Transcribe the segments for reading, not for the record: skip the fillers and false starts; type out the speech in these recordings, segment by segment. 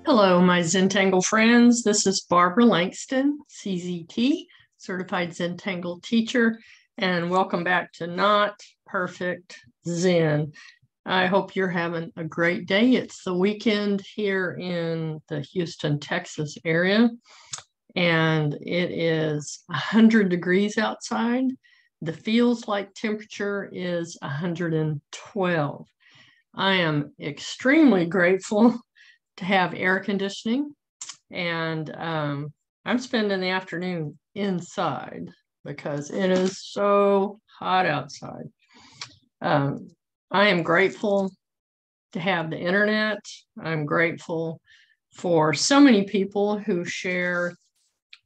Hello, my Zentangle friends. This is Barbara Langston, CZT, Certified Zentangle Teacher, and welcome back to Not Perfect Zen. I hope you're having a great day. It's the weekend here in the Houston, Texas area, and it is 100 degrees outside. The feels like temperature is 112. I am extremely grateful to have air conditioning, and I'm spending the afternoon inside because it is so hot outside. I am grateful to have the internet. I'm grateful for so many people who share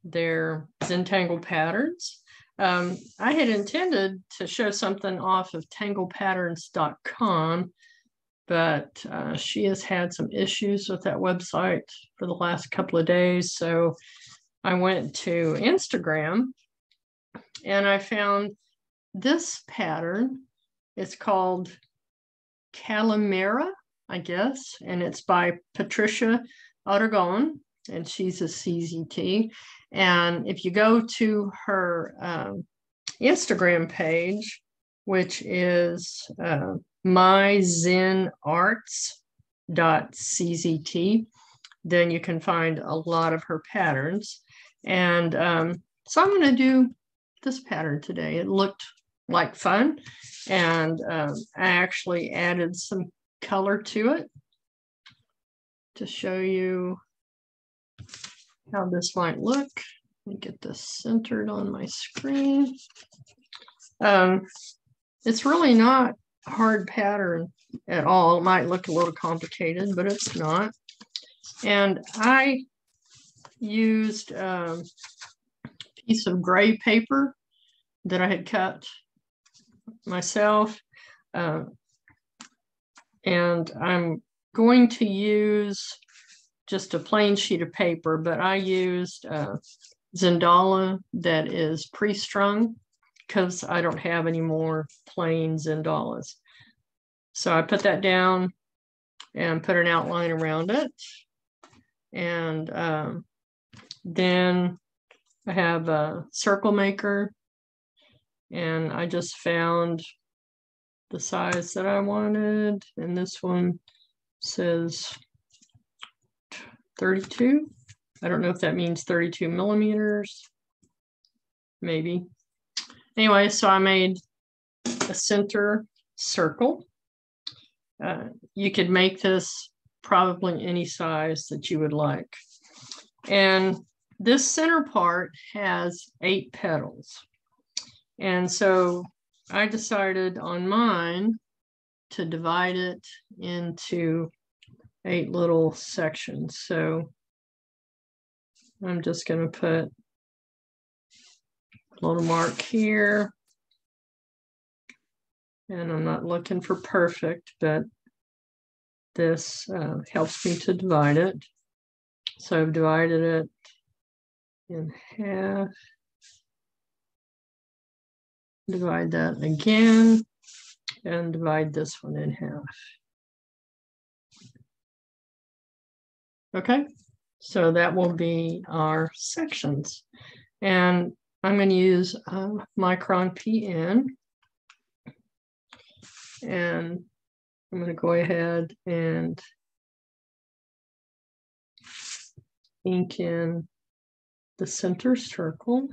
their Zentangle patterns. I had intended to show something off of tanglepatterns.com, but she has had some issues with that website for the last couple of days. So I went to Instagram and I found this pattern. It's called Kalimera, I guess, and it's by Patricia Aragon, and she's a CZT. And if you go to her Instagram page, which is myzenarts.czt, then you can find a lot of her patterns. And so I'm going to do this pattern today. It looked like fun, and I actually added some color to it to show you how this might look. Let me get this centered on my screen. It's really not a hard pattern at all. It might look a little complicated, but it's not. And I used a piece of gray paper that I had cut myself. And I'm going to use just a plain sheet of paper, but I used Zentangle that is pre-strung because I don't have any more plain Zentangles. So I put that down and put an outline around it. And then I have a circle maker, and I just found the size that I wanted. And this one says 32. I don't know if that means 32 millimeters, maybe. Anyway, so I made a center circle. You could make this probably any size that you would like. And this center part has 8 petals. And so I decided on mine to divide it into 8 little sections. So I'm just going to put a little mark here. And I'm not looking for perfect, but this helps me to divide it. So I've divided it in half. Divide that again, and divide this one in half. Okay, so that will be our sections. And I'm going to use Micron PN. And I'm going to go ahead and ink in the center circle.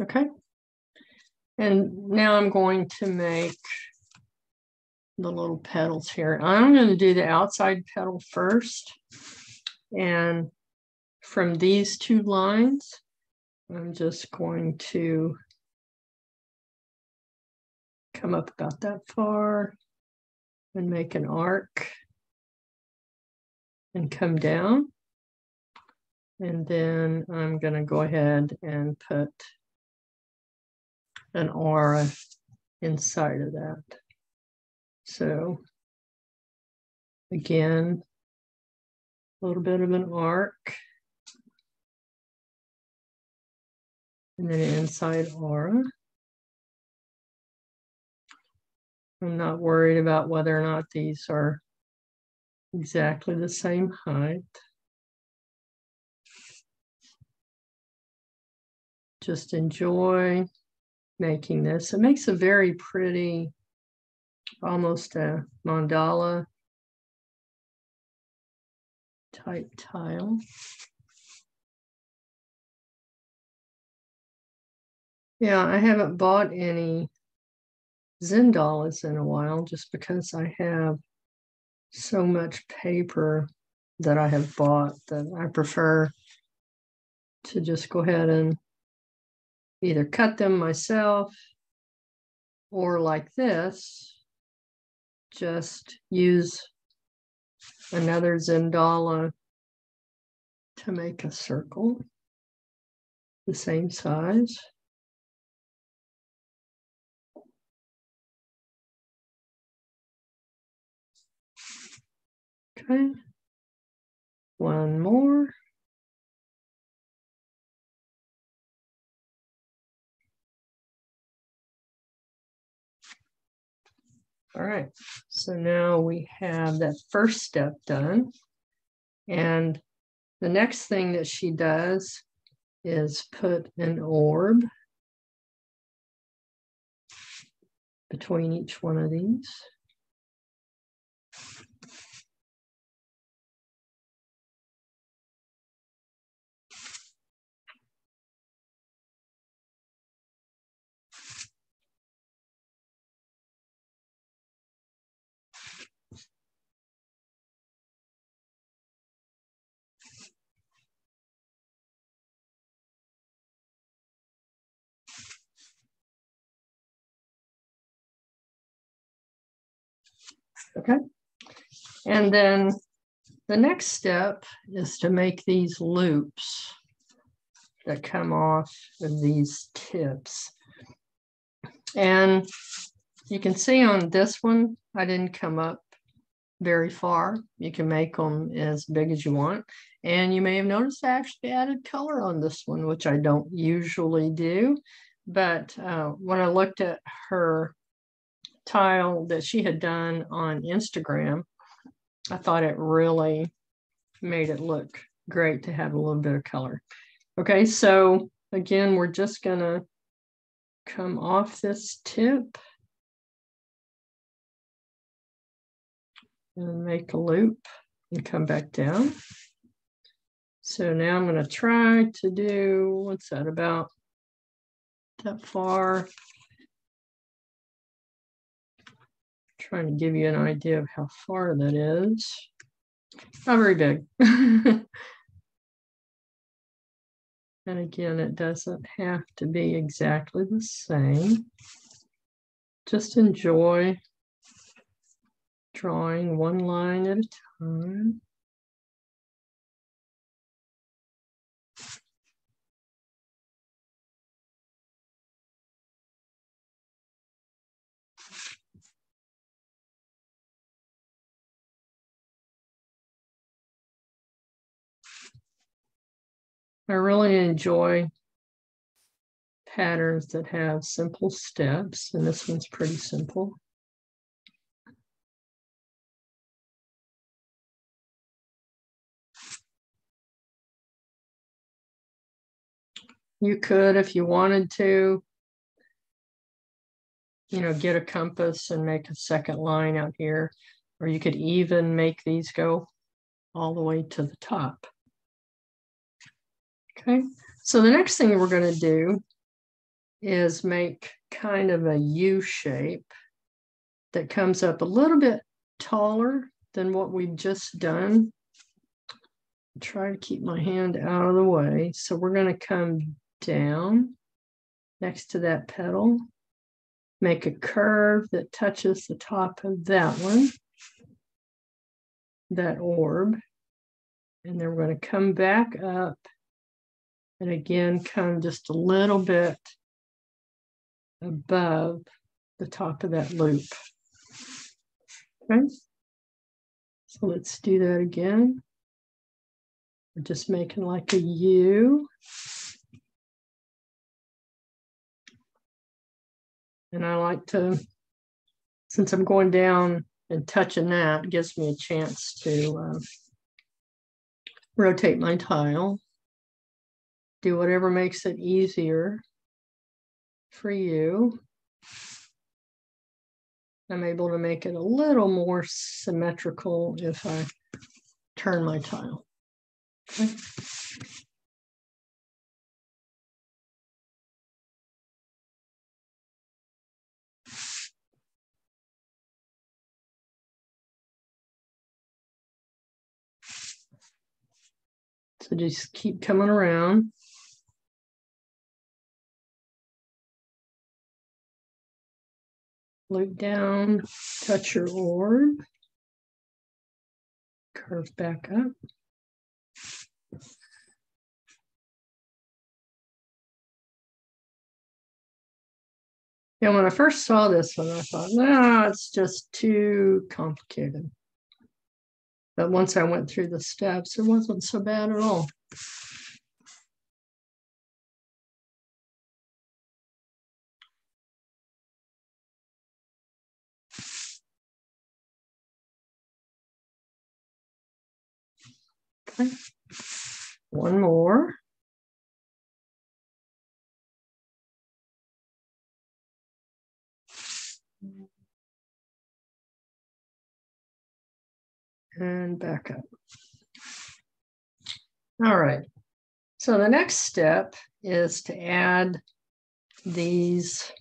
Okay. And now I'm going to make the little petals here. I'm going to do the outside petal first. And from these 2 lines, I'm just going to come up about that far and make an arc and come down. And then I'm going to go ahead and put an aura inside of that. So again, a little bit of an arc, and then inside aura. I'm not worried about whether or not these are exactly the same height. Just enjoy making this. It makes a very pretty, almost a mandala type tile. Yeah, I haven't bought any Zendalas in a while just because I have so much paper that I have bought that I prefer to just go ahead and either cut them myself or like this, just use another Zendala to make a circle the same size. Okay, one more. All right, so now we have that first step done. And the next thing that she does is put an orb between each one of these. Okay, and then the next step is to make these loops that come off of these tips. And you can see on this one, I didn't come up very far. You can make them as big as you want. And you may have noticed I actually added color on this one, which I don't usually do. But when I looked at her tile that she had done on Instagram, I thought it really made it look great to have a little bit of color. Okay, so again, we're just gonna come off this tip and make a loop and come back down. So now I'm gonna try to do, what's that, about that far? Trying to give you an idea of how far that is. Not very big. And again, it doesn't have to be exactly the same. Just enjoy drawing one line at a time. I really enjoy patterns that have simple steps, and this one's pretty simple. You could, if you wanted to, get a compass and make a second line out here, or you could even make these go all the way to the top. Okay, so the next thing we're going to do is make kind of a U shape that comes up a little bit taller than what we've just done. Try to keep my hand out of the way. So we're going to come down next to that petal, make a curve that touches the top of that one, that orb, and then we're going to come back up and again come just a little bit above the top of that loop. Okay, so let's do that again. We're just making like a U. And I like to, since I'm going down and touching that, it gives me a chance to rotate my tile. Do whatever makes it easier for you. I'm able to make it a little more symmetrical if I turn my tile. Okay. So just keep coming around. Loop down, touch your orb, curve back up. And when I first saw this one, I thought, no, it's just too complicated. But once I went through the steps, it wasn't so bad at all. Okay. One more. And back up. All right. So the next step is to add these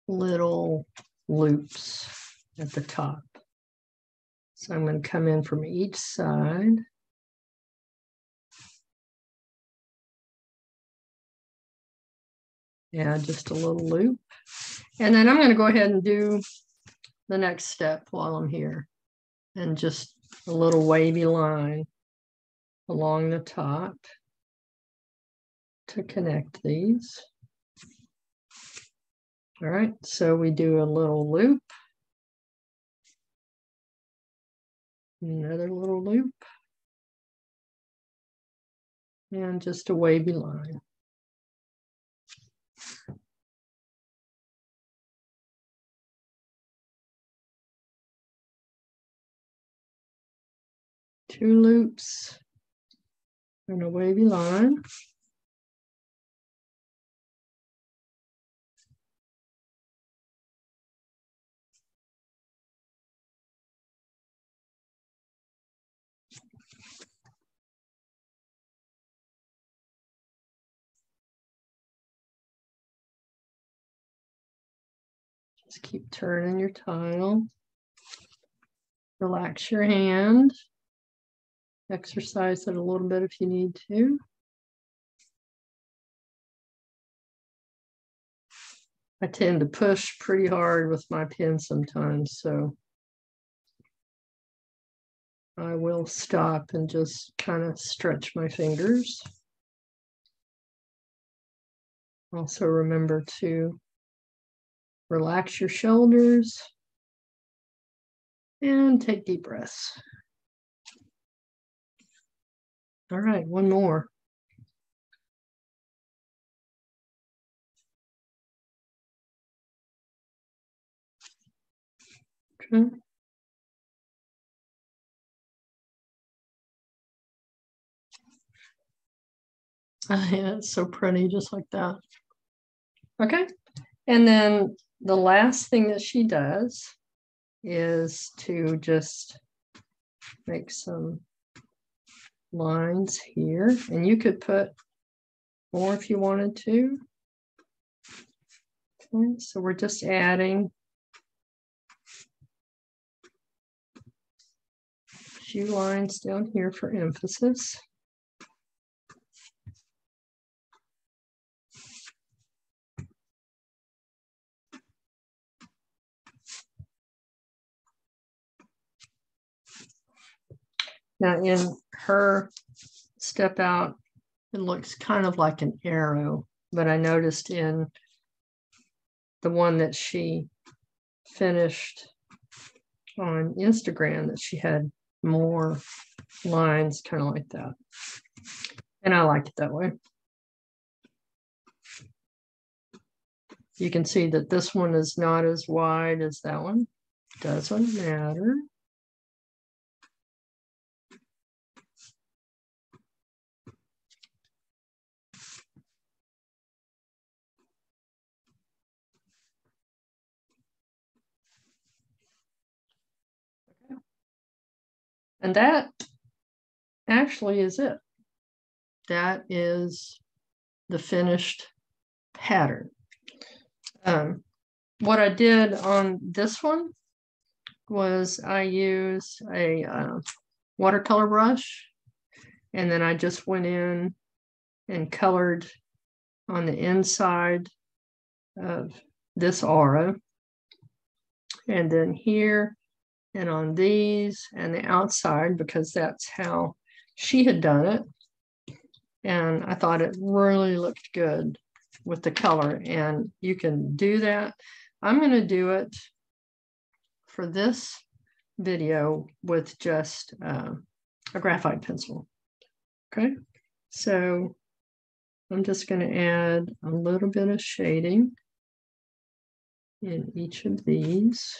little loops at the top. So I'm going to come in from each side. Add just a little loop. And then I'm going to go ahead and do the next step while I'm here. And just a little wavy line along the top to connect these. All right, so we do a little loop. Another little loop. And just a wavy line. Two loops and a wavy line. Just keep turning your tile. Relax your hand. Exercise it a little bit if you need to. I tend to push pretty hard with my pen sometimes, so I will stop and just kind of stretch my fingers. Also remember to relax your shoulders and take deep breaths. All right, one more. Okay. Yeah, it's so pretty, just like that. Okay, and then the last thing that she does is to just make some lines here, and you could put more if you wanted to. Okay, so we're just adding a few lines down here for emphasis. Now in her step out, it looks kind of like an arrow, but I noticed in the one that she finished on Instagram that she had more lines kind of like that. And I like it that way. you can see that this one is not as wide as that one. Doesn't matter. And that actually is it. That is the finished pattern. What I did on this one was I used a watercolor brush, and then I just went in and colored on the inside of this aura, and then here and on these and the outside, because that's how she had done it. And I thought it really looked good with the color, and you can do that. I'm going to do it for this video with just a graphite pencil. Okay, so I'm just going to add a little bit of shading in each of these.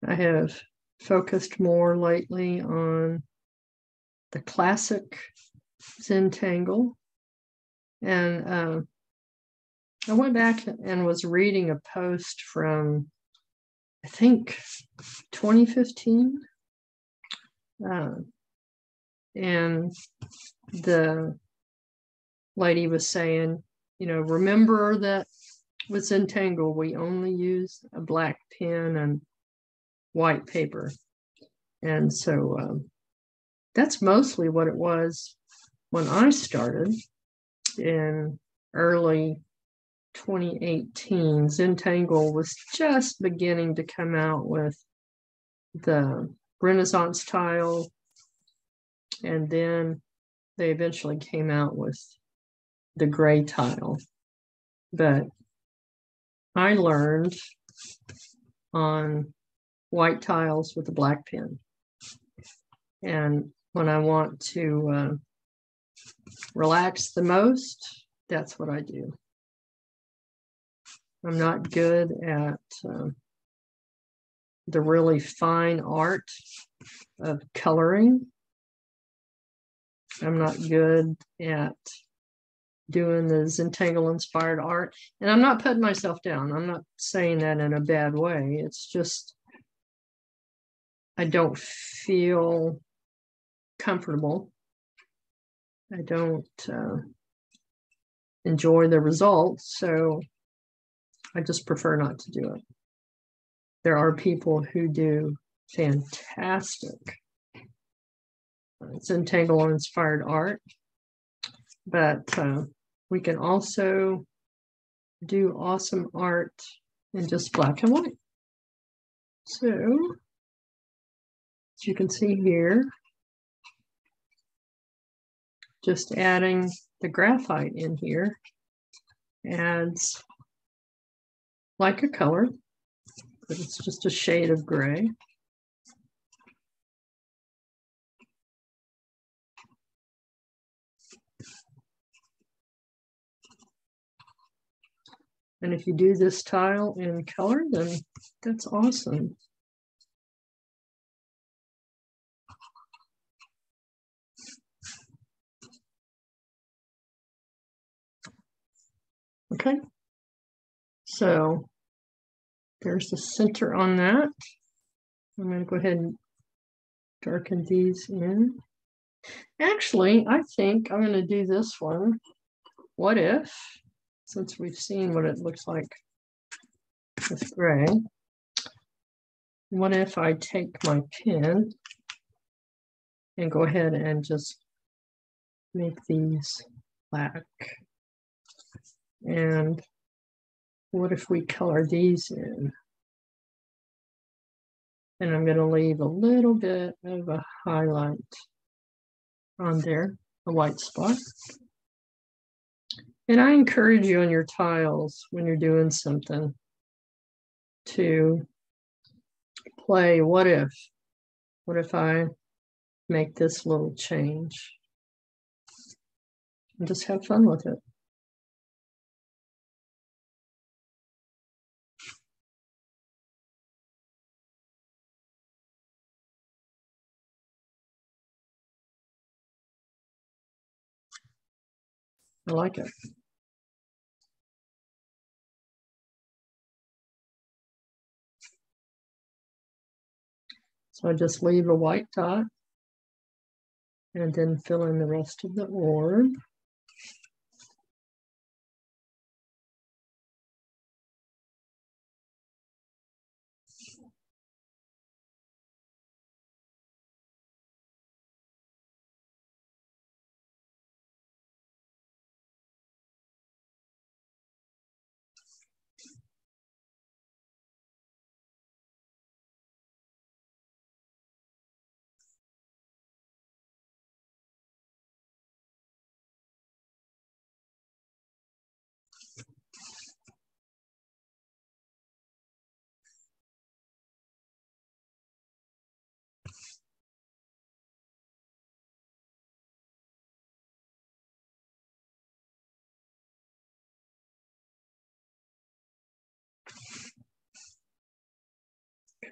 I have focused more lately on the classic Zentangle. And I went back and was reading a post from, I think, 2015. And the lady was saying, you know, remember that with Zentangle, we only use a black pen and white paper. And so that's mostly what it was when I started in early 2018. Zentangle was just beginning to come out with the Renaissance tile, and then they eventually came out with the gray tile. But I learned on white tiles with a black pen. And when I want to relax the most, that's what I do. I'm not good at the really fine art of coloring. I'm not good at doing the Zentangle inspired art. And I'm not putting myself down. I'm not saying that in a bad way. It's just I don't feel comfortable. I don't enjoy the results, so I just prefer not to do it. There are people who do fantastic Zentangle inspired art, but we can also do awesome art in just black and white. So, as you can see here, just adding the graphite in here adds like a color, but it's just a shade of gray. And if you do this tile in color, then that's awesome. Okay, so there's the center on that. I'm going to go ahead and darken these in. Actually, I think I'm going to do this one. What if, since we've seen what it looks like with gray, what if I take my pen and go ahead and just make these black? And what if we color these in? And I'm going to leave a little bit of a highlight on there, a white spot. And I encourage you on your tiles when you're doing something to play what if. What if I make this little change. And just have fun with it. I like it. So I just leave a white dot and then fill in the rest of the orb.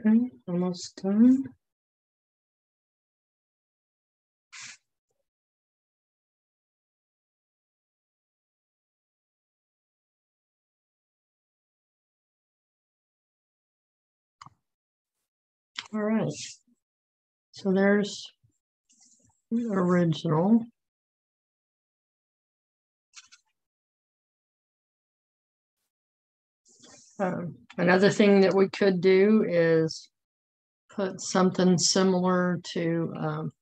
Okay, almost done. All right, so there's the original. Another thing that we could do is put something similar to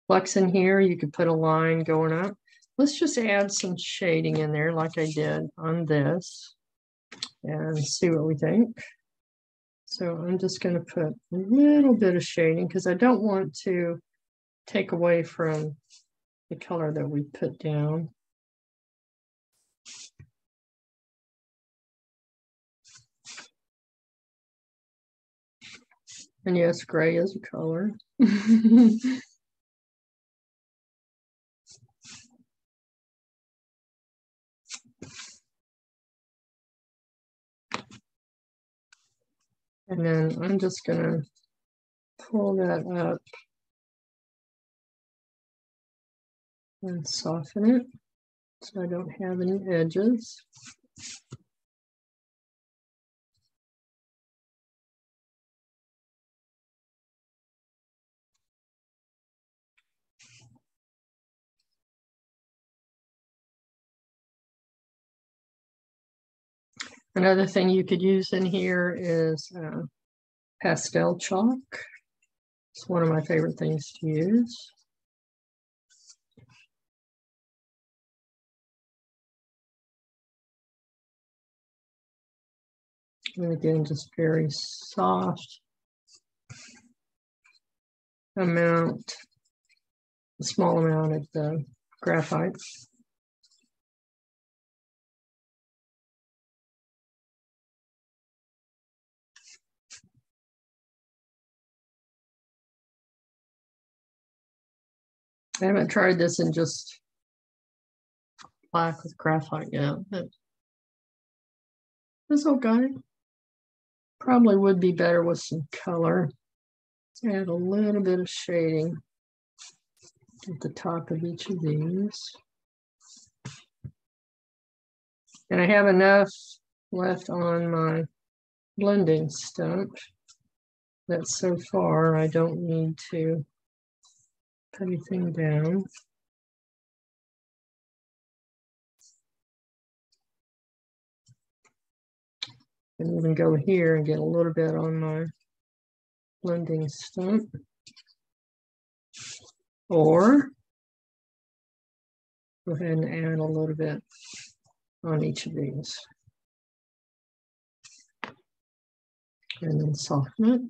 flex in here. You could put a line going up. Let's just add some shading in there like I did on this and see what we think. So I'm just going to put a little bit of shading because I don't want to take away from the color that we put down. And yes, gray is a color. And then I'm just going to pull that up and soften it so I don't have any edges. Another thing you could use in here is pastel chalk. It's one of my favorite things to use. And again, just very soft amount, a small amount of the graphite. I haven't tried this in just black with graphite yet, but it's okay. Probably would be better with some color. Let's add a little bit of shading at the top of each of these. And I have enough left on my blending stump that so far I don't need to put anything down. And even go here and get a little bit on my blending stump. Or go ahead and add a little bit on each of these. And then soften it.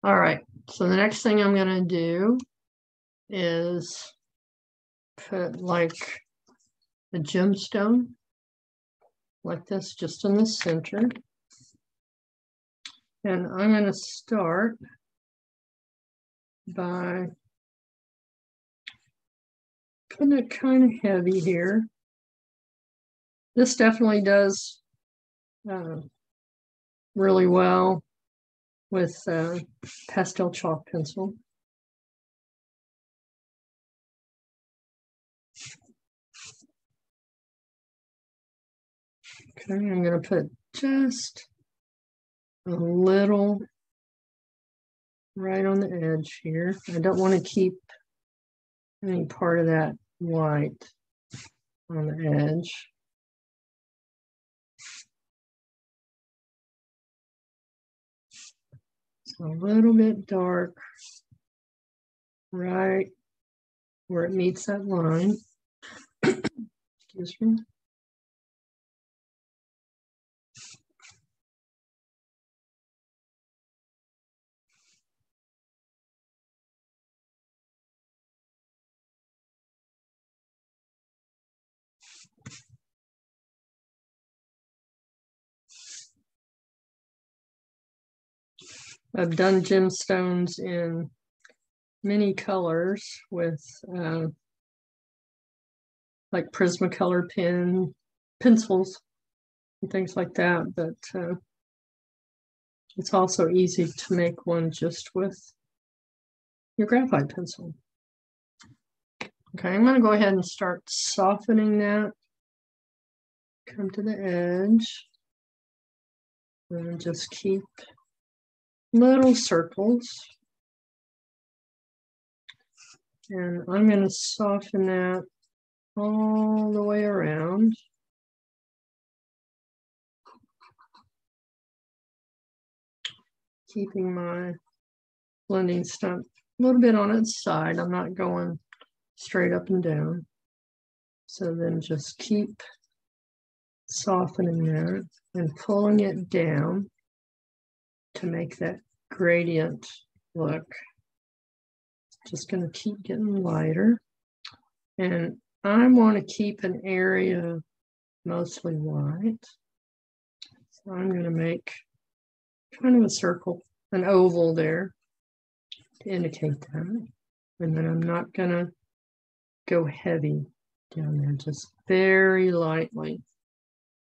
All right, so the next thing I'm going to do is put like a gemstone, like this, just in the center. And I'm going to start by putting it kind of heavy here. This definitely does really well with pastel chalk pencil. Okay, I'm going to put just a little right on the edge here. I don't want to keep any part of that white on the edge. So a little bit dark right where it meets that line. Excuse me. I've done gemstones in many colors with like Prismacolor pencils and things like that, but it's also easy to make one just with your graphite pencil. Okay, I'm going to go ahead and start softening that. Come to the edge and just keep little circles. And I'm going to soften that all the way around. Keeping my blending stump a little bit on its side. I'm not going straight up and down. So then just keep softening that and pulling it down to make that gradient look. Just going to keep getting lighter. And I want to keep an area mostly white. So I'm going to make kind of a circle, an oval there to indicate that. And then I'm not going to go heavy down there, just very lightly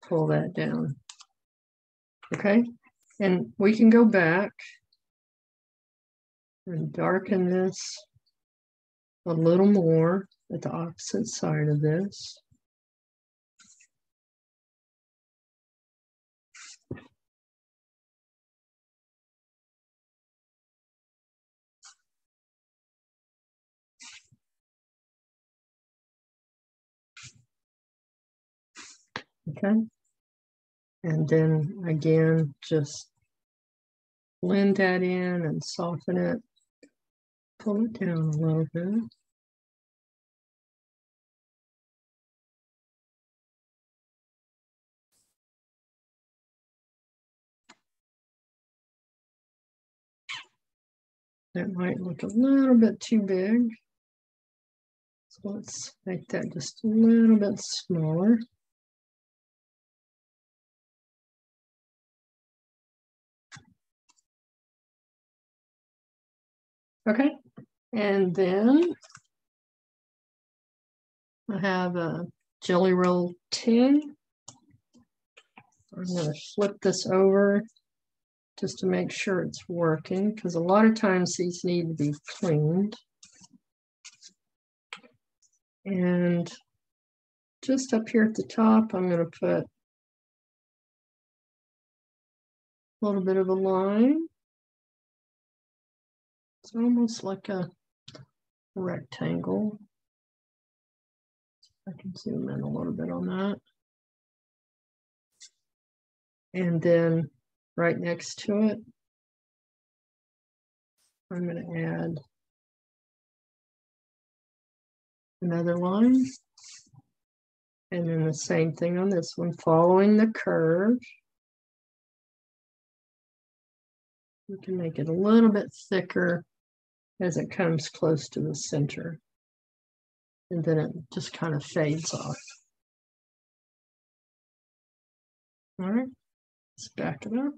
pull that down. Okay, and we can go back and darken this a little more at the opposite side of this. Okay, and then again, just blend that in and soften it, pull it down a little bit. That might look a little bit too big. So let's make that just a little bit smaller. Okay, and then I have a Jelly Roll tin. I'm going to flip this over just to make sure it's working, because a lot of times these need to be cleaned. And just up here at the top, I'm going to put a little bit of a line. It's almost like a rectangle. I can zoom in a little bit on that. And then right next to it, I'm going to add another line. And then the same thing on this one, following the curve. We can make it a little bit thicker as it comes close to the center. And then it just kind of fades off. All right, let's back it up.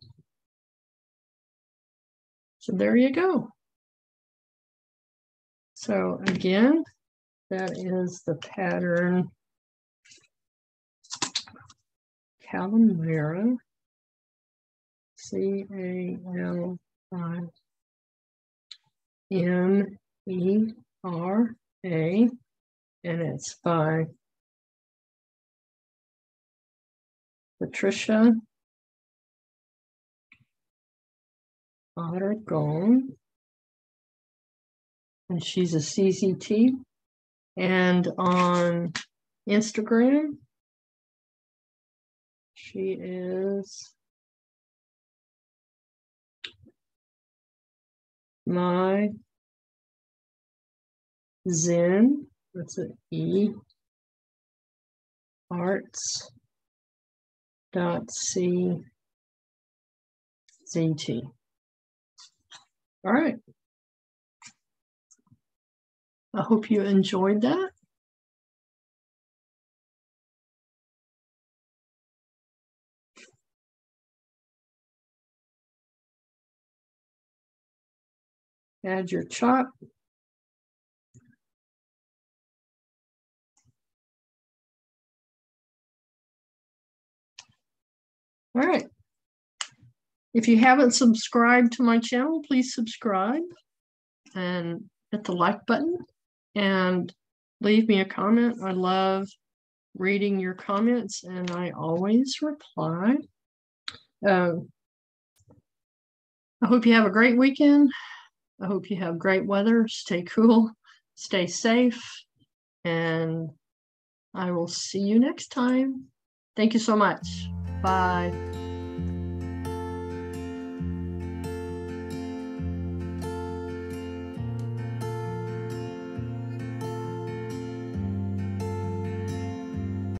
So there you go. So again, that is the pattern Kalimera, Kalimera, and it's by Patricia Aragon, and she's a CZT. And on Instagram, she is my Zen, that's an E, arts.CZT. All right. I hope you enjoyed that. Add your chalk. All right. If you haven't subscribed to my channel, please subscribe and hit the like button and leave me a comment. I love reading your comments and I always reply. I hope you have a great weekend. I hope you have great weather. Stay cool, stay safe, and I will see you next time. Thank you so much. Bye.